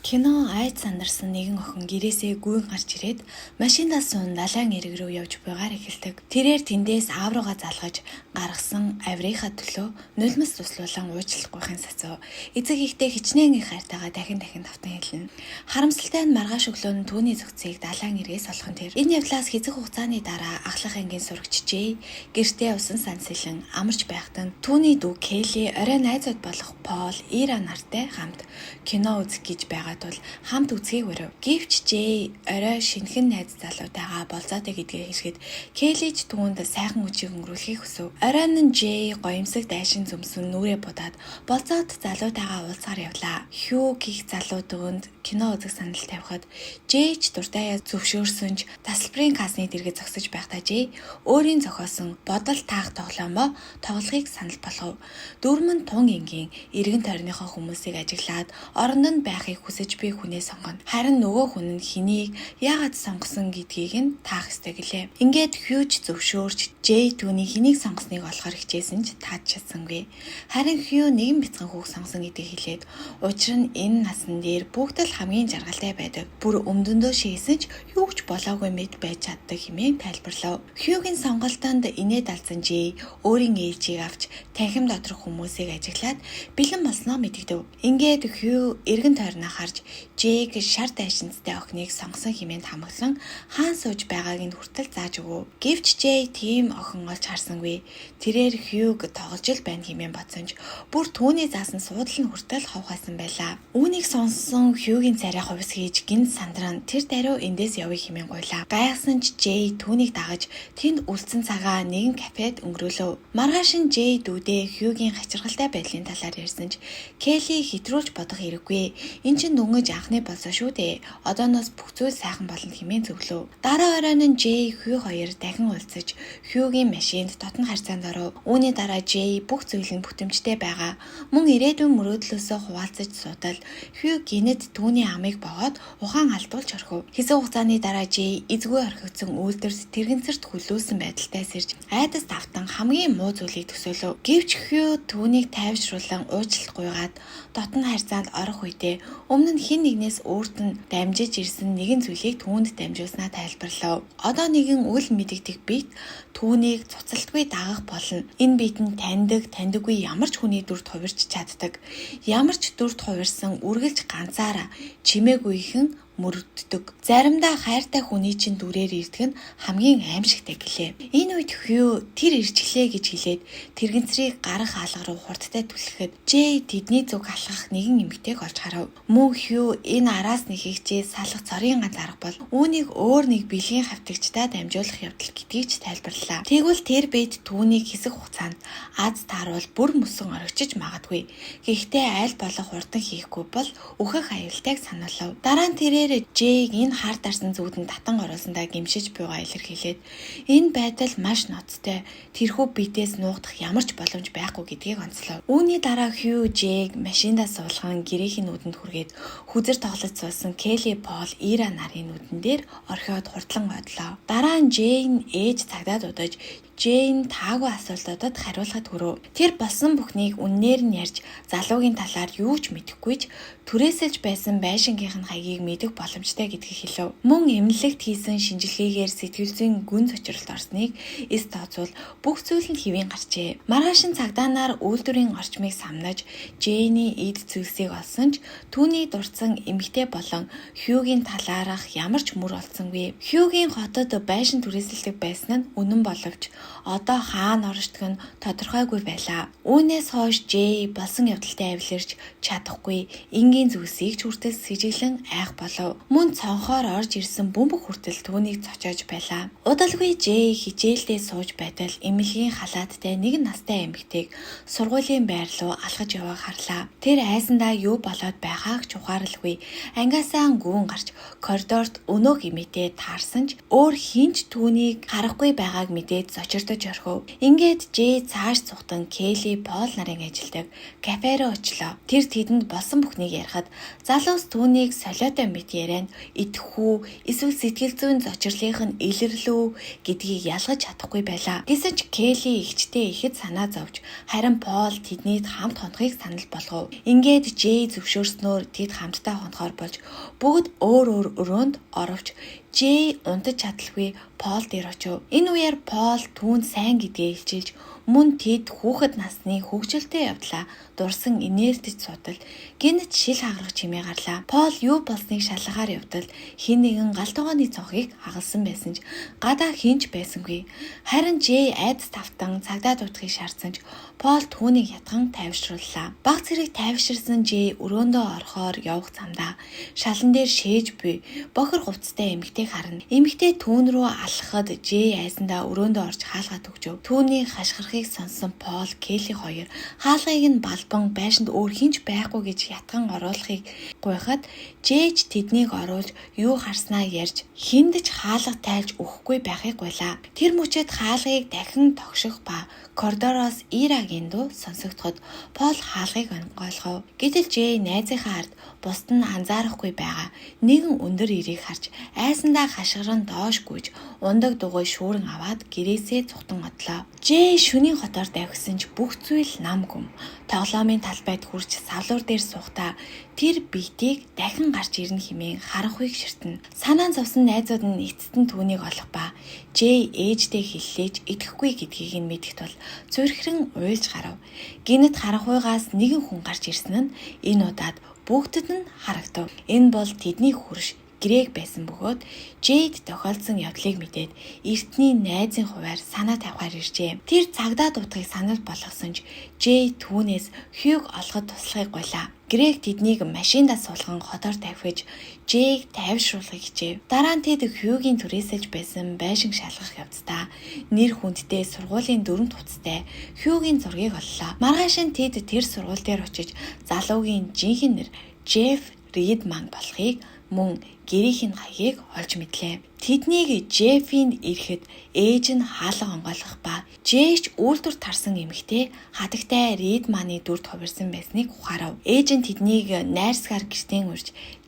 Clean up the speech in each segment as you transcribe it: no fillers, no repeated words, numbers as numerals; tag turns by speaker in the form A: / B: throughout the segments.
A: Кино айд сандарсан нэгэн охин гэрээсээ гүйн гарч ирээд машиндаа суун далайн эрэг рүү явж буйгаар эхэлдэг. Тэрээр тэндээс аав руугаа залгаж гаргасан авирынхаа төлөө нулимс туслуулан уучлахгүйхын сацуу. Эцэг ихтэй хичнээн их хайртайгаа дахин тавтан хэлнэ. Харамсалтай нь маргааш өглөө нь түүний зохицыг далайн эргээс олхон тэр. Энэ явдлаас хэцэг хугацааны дараа ахлах ангийн сурагч Жэй гэртээ усан сансэлэн амарч байхдаа түүний дүү Келли орой найзууд болох Пол, Ира нартай хамт кино үзэх гэж байгаа тул хамт үзхийг өрөв. Гэвч Жэй орой шинхэн найз залуутайгаа болзоотой гэдгээ хэлэхэд Келлич түүнд сайхан үжиг өнгөрүүлэхийг хүсв. Оройн нь Жэй гоёмсог дайшин зөмсөн нүрээ будаад болзоод залуутайгаа уулзгаар явлаа. Хью гих залуу дөөнд кино үзэх санал тавихад Жэйч дуртайя зөвшөөрсөнч тасалбарын касны дэргэд зогсож байхдаа Жэй өөрийн зохиосон бодол таах тоглоомоо тоглохыг санал болгов. Дөрмөн тун энгийн эргэн тойрныхоо хүмүүсийг ажиглаад оронд нь байхыг хүсэж би хүнээ сонгоно. Харин нөгөө хүн нь хэнийг яагаад сонгосон гэдгийг нь таах ёстой гэлээ. Ингээд Хьюж зөвшөөрч Жэй түүний хэнийг сонгосныг олохоор хичээсэн ч тааж чадсангүй. Харин Хью нэгэн бяцхан хүүг сонгосон гэдгийг хэлээд учир нь энэ насан дээр бүгд л хамгийн жаргалтай байдаг. Бүр өмдөндөө шийсэн ч юу ч болоогүй мэд байж чаддаг хэмээн тайлбарлав. Хьюгийн сонголтонд инээд алдсан Жэй өөрийн ээлжийг авч танхим доторх хүмүүсийг ажиглаад бэлэн болсноо мэдэгдэв. Ингээд Хью эргэн тойрноо харж Жэйг шар дайшинцтай охиныг сонгосон хэмээн хамаглан хаан сууж байгааг нь хүртэл зааж өгөв. Гэвч Жэй тийм охин олж харсангүй. Тэрээр Хьюг тоглож л байна хэмээн бодсонч бүр түүний заасан суудлал нь хүртэл хавхайсан байлаа. Үүнийг сонссон Хьюгийн царай хувьс хийж гинт сандран тэр даруй эндээс явъя хэмээн гуйлаа. Гайхсан ч Жэй түүнийг дагаж тэнд үлдсэн цагаа нэгэн кафед өнгөрөөлөв. Маргааш нь Жэй дүүдээ Хьюгийн хачиргалтай байдлын талаар ярьсан ч Келли хэтрүүлж бодох хэрэггүй. Энд чинь дүнгэж анхны болсон шүү дээ. Одооноос бүх зүйл сайхан болно хэмээн зөвлөв. Дараа оройн нь Жэй Хью хоёр дахин уулзаж Хьюгийн машинд дотн харьцаанд оров. Үүний дараа Жэй бүх зүйл нь бүтэмжтэй байгаа. Мөн ирээдүйн мөрөөдлөөсөө хуваалцаж суудал Хью гинэд түүний амыг богоод ухаан алдуулж орхив. Хэсэг хугацааны дараа Жэй эзгүй орхигдсон үйлдвэрт тэрэгцэрт хүлүүлсэн байдалтай сэрж айдас тавтан хамгийн муу зүйлийг төсөөлөв. Гэвч Хью түүнийг тайвшруулан уучлалт гуйгаад дотн харьцаанд орох үедээ өмнө нь хэн нэгнээс өөрт нь дамжиж ирсэн нэгэн зүйлийг түүнд дамжуулснаа тайлбарлав. Одоо нэгэн үл мэдэгдэх биет түүнийг цуцалтгүй дагах болно. Энэ биет нь таньдаггүй ямар ч хүний дүрд хувирч чаддаг. Ямар ч дүрд хувирсан үргэлж ганцаараа чимээгүйхэн мөрөгддөг. Заримдаа хайртай хүний чинь дүрээр ирдэг нь хамгийн аимшигтай гэлээ. Энэ үед Хью тэр ирчихлээ гэж хэлээд тэрэгцрийг гарах алга руу хурдтай түлхэхэд Жэй тэдний зүг алхах нэгэн эмэгтэйг олж харав. Мөн Хью энэ араас нэхэгчээ салах цорын ганц арга бол үүнийг өөр нэг бэлгийн хавтагчтай дамжуулах явдал гэдгийг ч тайлбарлаа. Тэгвэл тэр бед түүнийг хэсэг хугацаанд аз тааруул бүр мөсөн орогчиж магадгүй. Гэхдээ аль болох хурдан хийхгүй бол өөхөх аюултайг сануулав. Дараа нь тэрээр Жэйг энэ хар дарсан зүудэнд татан оруулсандаа гимшиж буйгаа илэрхийлээд энэ байдал маш ноцтой. Тэрхүү биетээс нуугдах ямар ч боломж байхгүй гэдгийг онцлов. Үүний дараа Хью Жэйг машиндаа суулган гэрээхийн нүдэнд хүргээд хүзэр тоглож суусан Келли, Пол, Ира нарын нүдэн дээр орхиод хурдлан одлоо. Дараа нь Жэй нь ээж цагдаа дуудаж Жэйн таагүй асуултуудад хариулахад хүрв. Тэр болсон бүхнийг үннээр нь ярьж залуугийн талаар юу ч мэдэхгүй ч түрээсэлж байсан байшингийнх нь хаягийг мэдэх боломжтой гэдгийг хэлв. Мөн эмнэлэгт хийсэн шинжилгээгээр сэтгэл зүйн гүн зочролт орсныг эс тооцвол бүх зүйл нь хэвийн гарчээ. Маргаашин цагдаа нар үйлдвэрийн орчмыг самнаж Жэйний эд зүйлсийг олсон ч түүний дурдсан эмэгтэй болон Хьюгийн талаарх ямар ч мөр олсонгүй. Хьюгийн хотод байшин түрээсэлдэг байсан нь үнэн боловч одоо хаана оршдог нь тодорхойгүй байлаа. Үүнээс хойш Жэй болсон явдалтай авилэрч чадахгүй энгийн зүйлсийг ч хүртэл сэжиглэн айх болов. Мөн цонхоор орж ирсэн бөмбөг хүртэл түүнийг зочоож байлаа. Удалгүй Жэй хичээлдээ сууж байтал эмнэлгийн халааттай нэгэн настай эмэгтэйг сургуулийн байр руу алхаж явааг харлаа. Тэр айсандаа юу болоод байгааг ч ухааралгүй. Ангиасаа гүн гарч коридорт өнөө гимэтээ таарсан ч өөр хинч түүнийг харахгүй байгааг мэдээд зочиж учирдаж орхив. Ингээд Жэй цааш цухтан Келли Пол нарын ажилдаг кафе руу очлоо. Тэр тэдэнд болсон бүхнийг ярихад залуус түүнийг солиотой мэт ярианд итгэх үү эсвэл сэтгэл зүйн зочирлынх нь илэрлүү гэдгийг ялгаж чадахгүй байлаа. Гэсэн ч Келли ихчтэй ихэд санаа зовж харин Пол тэднийд хамт хонохыг санал болгов. Ингээд Жэй зөвшөөрснөөр тэд хамтдаа хонохоор болж бүгд өөр өрөөнд оровч Жэй унтаж чадалгүй Пол дээр очив. Энэ үеэр Пол түүнд сайн гэдгээ илчилж мөн тэд хүүхэд насны хөгжилтэй явдлаа дурсан инертэж суудал гинт шил хагарах чимээ гарлаа. Пол юу болсныг шалгаар явдал хин нэгэн галтгооны цонхыг хагалсан байсан ч гадаа хинч байсангүй. Харин Жэй айдас тавтан цагдаа дутахыг шаардсан ч Пол түүнийг ятган тайвшрууллаа. Баг зэрэг тайвширсан Жэй өрөөндөө орохоор явах замдаа шалан дээр шээж буй бохор хувцастай эмэгтэй харна. Эмэгтэй түүн рүү алхахад Жэй айсандаа өрөөндөө орж хаалгаа төгжөв. Түүний хашгирахыг сонсон Пол, Келли хоёр хаалгыг нь балбан байшинд өөр хинч байхгүй гэж ятган оруулахыг гуйхад Жэйч тэднийг оруулж юу харснаа ярьж хиндэж хаалга тайлж өгөхгүй байхыг гуйлаа. Тэр мөчөд хаалгыг дахин тогших ба коридороос Ирагийн дуу сонсогдоход Пол хаалгыг онгойлгов. Гэтэл Жэй найзынхаа ард бусд нь анзаарахгүй байгаа нэгэн өндөр ирийг харж айсандаа хашгиран доош гүйж ундаг дугуй шүүрэн аваад гэрээсээ цухтан одлоо. Жэй шөнийн хотоор давхисан ч бүх зүйл нам гүм. Тоглоомын талбайд хурж савлуур дээр суухтаа тэр биетийг дахин гарч ирнэ хэмээн харанхуйг ширтэнэ. Санаан зовсон найзууд нь эцэст нь түүнийг олох ба Жэй ээждээ хэллээж итгэхгүй гэдгийг нь мэдэх тул зүрхрэн уйлж гарав. Гинэт харанхуйгаас нэгэн хүн гарч ирсэн нь энэ удаад бүгдэд нь харагдав. Энэ бол тэдний хөрш Грэг байсан бөгөөд Жэйд тохиолдсон явдлыг мэдээд эртний найзын хуваар санаа тавихаар иржээ. Тэр цагдаа дутахыг санал болгосон ч Жэй түүнээс Хьюг олоход туслахыг гуйлаа. Грэг тэднийг машиндаа суулган хотоор тавьж Жэйг тайвшруулахыг хичээв. Дараа нь тэд Хьюгийн түрээсэлж байсан байшин шалгах явцдаа нэр хүндтэй сургуулийн дөрөв туцтай Хьюгийн зургийг оллоо. Маргааш нь тэд тэр сургууль дээр очиж залуугийн жинхэнэ нэр Джеф Ридман болохыг мөн гэрийнх нь хаягийг олж мэдлээ. Тэднийг Джеффинд ирэхэд ээж нь хаалга онгойлгох ба Жэйч үйлдвэр тарсан эмэгтэй хатагтай Ридманы дүрд хувирсан байсныг ухаарав. Ээж нь тэднийг найрсгаар гэртэн урьж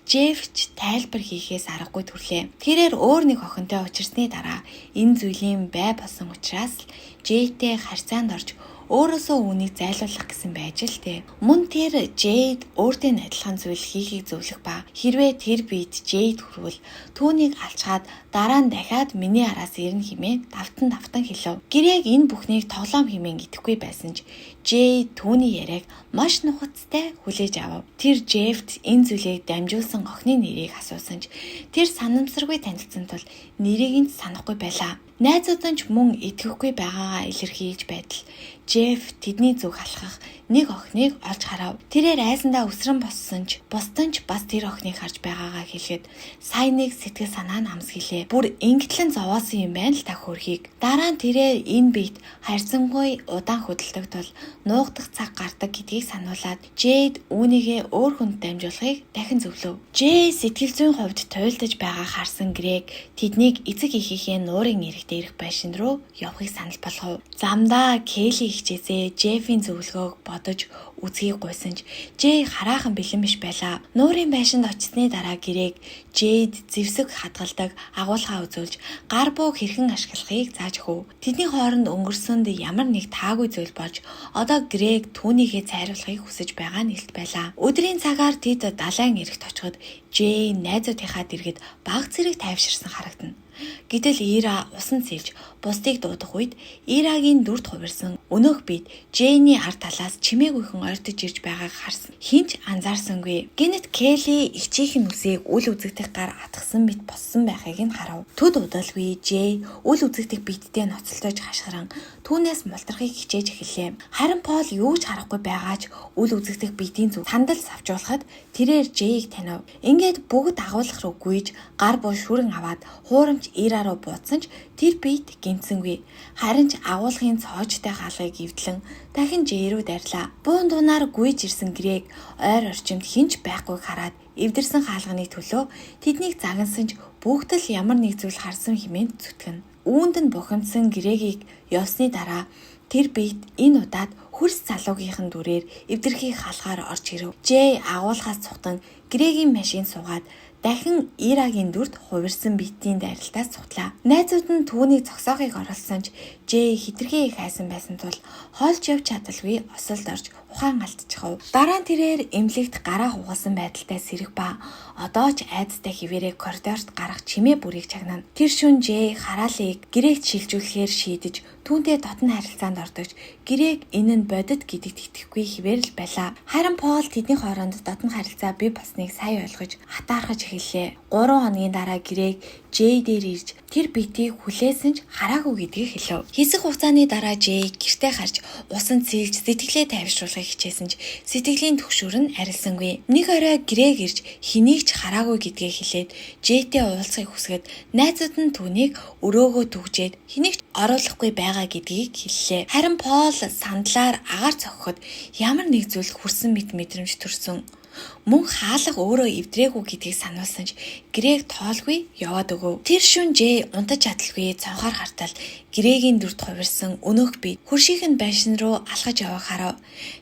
A: Жефч тайлбар хийхээс аргагүй төрлөө. Тэрээр өөр нэг охинтой учирсны дараа энэ зүйлийн бай болсон учраас Жэйтэй харьцаанд орж өөрөөсөө үнийг зайлуулах гэсэн байж л дээ. Мөн тэр Жэйд өөртөө адилхан зүйл хийхийг зөвлөх ба хэрвээ тэр бид Жэйд хүрвэл түүнийг алчгаад дараа нь дахиад миний араас ирнэ хэмээн давтан хэлв. Гэрэг энэ бүхнийг тоглоом хэмээн итгэхгүй байсан ч Жэй түүний яриаг маш нухацтай хүлээж авав. Тэр Жефт энэ зүйлийг дамжуулсан охины нэрийг асуусан ч тэр санамсаргүй танилцсан тул нэрийг нь санахгүй байлаа. Найзууд нь ч мөн итгэхгүй байгаагаа илэрхийлж байтал Жеф тэдний зүг халахах нэг охиныг олж харав. Тэрээр айсандаа өсрөн боссон ч бусдын ч бас тэр охиныг харж байгаагаа хэлэхэд сайн нэг сэтгэл санаа нь амс хэлээ. Бүр ингэтлэн зовоосон юм байна л та хөрхийг. Дараа нь тэрээр энэ биет харьцангуй удаан хөдөлдөг тул нуугдах цаг гардаг гэдгийг сануулад Жэйд үүнийгээ өөр хүнд дамжуулахыг дахин зөвлөв. Жэй сэтгэл зүйн хувьд туйлдаж байгаа харсан Грэг тэднийг эцэг эхийнхээ нуурын нэрэгтэй ирэх байшин руу явахыг санал болгов. Замдаа Келли хичээсээ Жеффийн зөвлөгөөг бодож үзхийг гуйсан ч Жэй хараахан бэлэн биш байлаа. Нуурын байшинд очсны дараа Грэг Жэйд зэвсэг хадгалдаг агуулгаа үзүүлж гар бууг хэрхэн ашиглахыг зааж өгөв. Тэдний хооронд өнгөрсөнд ямар нэг таагүй зүйл болж одоо Грэг түүнийхээ цайруулахыг хүсэж байгаа нь илт байлаа. Өдрийн цагаар тэд далайн эрэгт очиход Жэй найзуудынхаа дэргэд баг зэрэг тайвширсан харагдана. Гэтэл Ира усан сэлж бусдыг дуудах үед Ирагийн дүрд хувирсан өнөөх бид Жэйний ард талаас чимээгүйхэн ойртож ирж байгааг харсан. Хинч анзаарсангүй. Гинэт Келли ичээхэн үсийг үл үзэгдэх гар атгсан мэт боссон байхыг нь харав. Төд удалгүй Жэй үл үзэгдэх биетдээ ноцолдож хашгиран түүнээс мултрахыг хичээж эхэллээ. Харин Пол юу ч харахгүй байгаач үл үзэгдэх биетийн зүг сандал савжуулахад тэрээр Жэйг танив. Ингээд бүгд агуулгах руу гүйж гар буу шүрэн аваад хуурамч Ира руу буудсан ч тэр биет гинцэнгүй. Харин ч агуулгын цоожтой хаалгыг эвдлэн дахин Жэй рүү дайрлаа. Буун дунаар гүйж ирсэн Грэг ойр орчимд хинч байхгүйг хараад эвдэрсэн хаалганы төлөө тэднийг загнасан ч бүгд л ямар нэг зүйл харсан хэмээн зүтгэн. үүнд нь бухимдсан гэрэгийг явсны дараа тэр биет энэ удаад хөрс залуугийнхэн дүрээр эвдэрхий халахаар орж ирэв. Жэй агуулгаас цухтан гэрэгийн машин суугаад дахин Ирагийн дүрд хувирсан биетийн дайралтаас цуглаа. Найзууд нь түүнийг зогсоохыг оролцсон ч Жэй хитрхи их хайсан байсан тул хоолж явж чадалгүй осолд орж ухаан алдчихав. Дараа нь тэрээр эмнэлэгт гараа хугалсан байдалтай сэрэх ба одоо ч айдастай хിവэрээ коридорт гарах чимээ бүрийг чагнана. Тэр шөнө Жэй хараалыг гэрээгт шилжүүлэхээр шийдэж түүнтэй дотн харилцаанд ордогч гэрээг энэ нь бодит гэдэгт итгэхгүй хിവэр л байлаа. Харин Пол тэдний хооронд дотн харилцаа бий болсныг сайн ойлгож хатаархаж эхэллээ. 3 хоногийн дараа гэрээг Жэй дээр ирж тэр биетийг хүлээсэн ч хараагүй гэдгийг хэлв. Хэсэг хугацааны дараа Жэй гэртээ харж усан цэлж сэтгэлээ тайвшруулахыг хичээсэн ч сэтгэлийн төгшөр нь арилсангүй. Нэг орой гэрээг ирж хэнийг ч хараагүй гэдгийг хэлээд Жэйтэй уулзахыг хүсгээд найзууд нь түүнийг өрөөгөө түгжээд хэнийг ч оруулахгүй байгаа гэдгийг хэллээ. Харин Пол сандлаар агаар цогхоход ямар нэг зүйл хүрсэн мэдрэмж төрсөн. Мөн хаалга өөрөө эвдрээгүй гэдгийг сануулсан ч гэрээг тоолгүй яваад өгөв. Тэр шөнө Жэй унтаж чадалгүй цонхоор хартал гэрэгийн дүрд хувирсан өнөөх бие хөршийнх нь байшин руу алхаж яваг харав.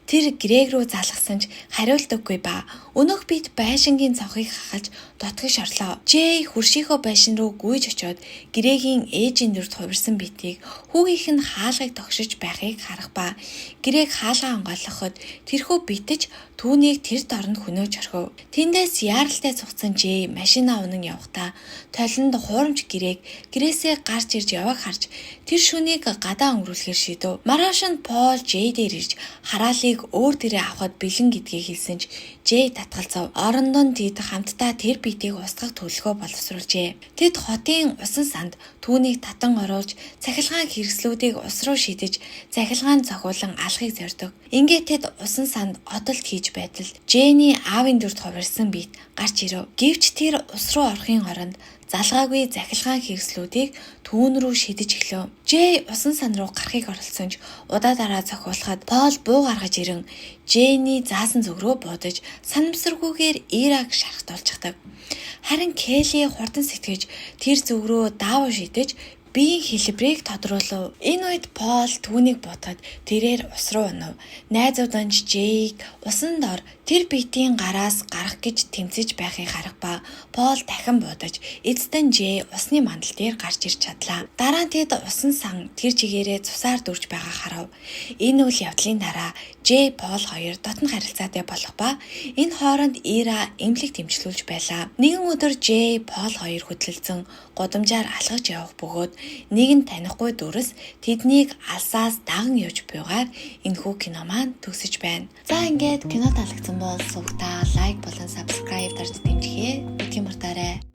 A: Тэр гэрээг рүү залгасан ч хариулдаггүй ба өнөөх биед байшингийн цонхыг хахалж дотгош орлоо. Жэй хөршийнхөө байшин руу гүйж очиод гэрэгийн ээжийн дүрд хувирсан биетийг хүүгийнх нь хаалгыг тогшиж байхыг харах ба гэрээг хаалгаа онгойлгоход тэрхүү битэж түүнийг тэр дорнд хөнөөж орхив. Тэндээс яаралтай цугцсан Жэй машинаа унан явахдаа толинд хуурамч гэрээг гэрээсээ гарч ирж яваг харж тэр шүнийг гадаа өнгөрүүлэхээр шийдэв. Маргааш нь Пол Жэй дээр ирж хараалыг өөр дээрээ авахд бэлэн гэдгийг хэлсэн ч Жэй татгалзав. Орондоо тэд хамтдаа тэр биетийг устгах төлөвлөгөө боловсруулжээ. Тэд хотын усан санд түүнийг татан оруулж цахилгаан хэрэгслүүдийг ус руу шидэж цахилгаан цохиулан алахыг зорддог. Ингээд тэд усан санд одолт хийж байтал Жэйний аавын дүрд хувирсан биет гарч ирэв. Гэвч тэр ус руу орохын оронд залгаагүй захилгаан хэрэгслүүдийг түүн рүү шидэж эхлэв. Жэй усан сан руу гарахыг оролцсон ч удаа дараа зохиулахад Пол буу гаргаж ирэн Жэйний заасан зүг рүү буудаж санамсаргүйгээр Ираг шархтуулчихдаг. Харин Келли хурдан сэтгэж тэр зүг рүү даавуу шидэж биеийн хэлбэрийг тодруулав. Энэ үед Пол түүнийг бодоход тэрээр ус руу унав. Найзууд нь Жэйг усан дор тэр биетийн гараас гарах гэж тэмцэж байхыг харах ба Пол дахин буудаж эцэстэн Жэй усны мандал дээр гарч ирж чадлаа. Дараа нь тэд усан сан тэр чигээрээ цусаар дүрж байгаа харав. Энэ үйл явдлын дараа Жэй Пол хоёр дотн харилцаатай болох ба энэ хооронд Ира эмнэлэг дэмжлүүлж байлаа. Нэгэн өдөр Жэй Пол хоёр хөдөлгдсөн гудамжаар алхаж явах бөгөөд нэг нь танихгүй дүрс тэднийг алсаас даган явж буйгаар энэхүү кино маань төгсөж байна. За ингээд кино таалагдсан бол сувгтаа лайк болон subscribe дарж дэмжихээ битгий мартаарай.